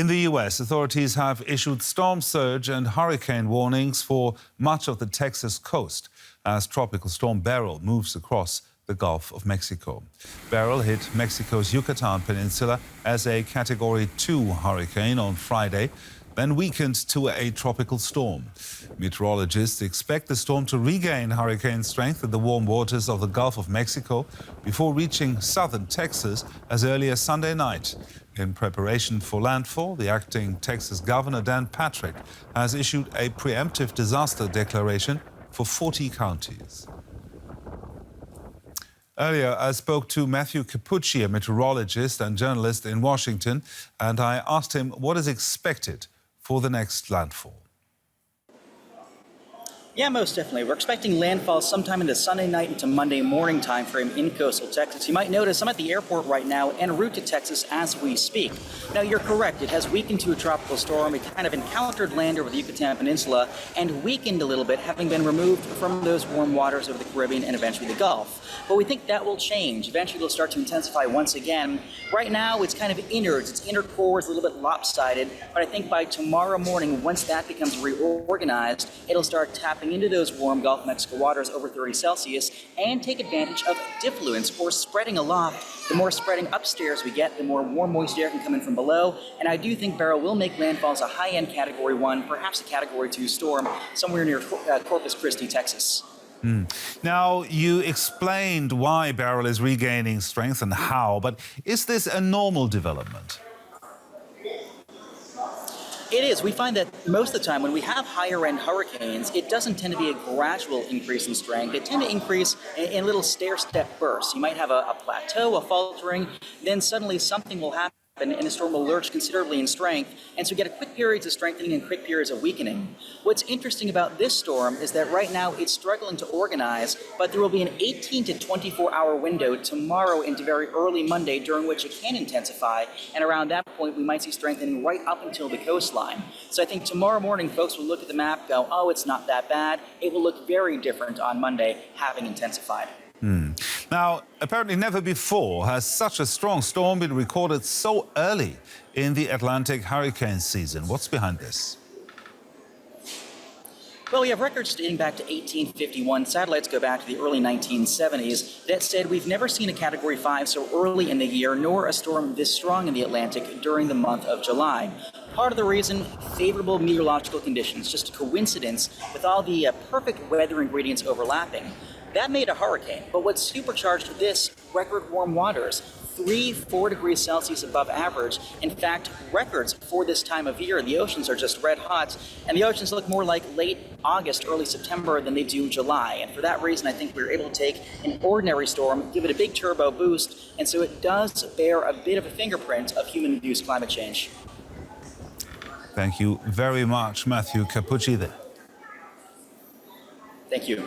In the U.S., authorities have issued storm surge and hurricane warnings for much of the Texas coast as Tropical Storm Beryl moves across the Gulf of Mexico. Beryl hit Mexico's Yucatan Peninsula as a Category 2 hurricane on Friday, then weakened to a tropical storm. Meteorologists expect the storm to regain hurricane strength in the warm waters of the Gulf of Mexico before reaching southern Texas as early as Sunday night. In preparation for landfall, the acting Texas Governor Dan Patrick has issued a preemptive disaster declaration for 40 counties. Earlier, I spoke to Matthew Capucci, a meteorologist and journalist in Washington, and I asked him what is expected for the next landfall. Yeah, most definitely. We're expecting landfall sometime into Sunday night into Monday morning time frame in coastal Texas. You might notice I'm at the airport right now en route to Texas as we speak. Now, you're correct. It has weakened to a tropical storm. It kind of encountered land over the Yucatan Peninsula and weakened a little bit, having been removed from those warm waters over the Caribbean and eventually the Gulf. But we think that will change. Eventually, it'll start to intensify once again. Right now, it's kind of innards. Its inner core is a little bit lopsided. But I think by tomorrow morning, once that becomes reorganized, it'll start tapping into those warm Gulf of Mexico waters over 30 Celsius and take advantage of diffluence, or spreading aloft. The more spreading upstairs we get, the more warm moist air can come in from below. And I do think Beryl will make landfall as a high-end Category 1, perhaps a Category 2 storm somewhere near Corpus Christi, Texas. Now, you explained why Beryl is regaining strength and how, but is this a normal development? It is. We find that most of the time when we have higher-end hurricanes, it doesn't tend to be a gradual increase in strength. They tend to increase in little stair-step bursts. You might have a plateau, a faltering, then suddenly something will happen and the storm will lurch considerably in strength, and so we get a quick periods of strengthening and quick periods of weakening. What's interesting about this storm is that right now it's struggling to organize, but there will be an 18 to 24-hour window tomorrow into very early Monday during which it can intensify, and around that point we might see strengthening right up until the coastline. So I think tomorrow morning folks will look at the map, go, oh, it's not that bad. It will look very different on Monday, having intensified. Now, apparently never before has such a strong storm been recorded so early in the Atlantic hurricane season. What's behind this? Well, we have records dating back to 1851. Satellites go back to the early 1970s. That said, we've never seen a Category 5 so early in the year, nor a storm this strong in the Atlantic during the month of July. Part of the reason, favorable meteorological conditions, just a coincidence with all the perfect weather ingredients overlapping. That made a hurricane, but what supercharged this, record warm waters, 3-4 degrees Celsius above average. In fact, records for this time of year, the oceans are just red hot, and the oceans look more like late August, early September than they do July. And for that reason, I think we were able to take an ordinary storm, give it a big turbo boost, and so it does bear a bit of a fingerprint of human-induced climate change. Thank you very much, Matthew Capucci there. Thank you.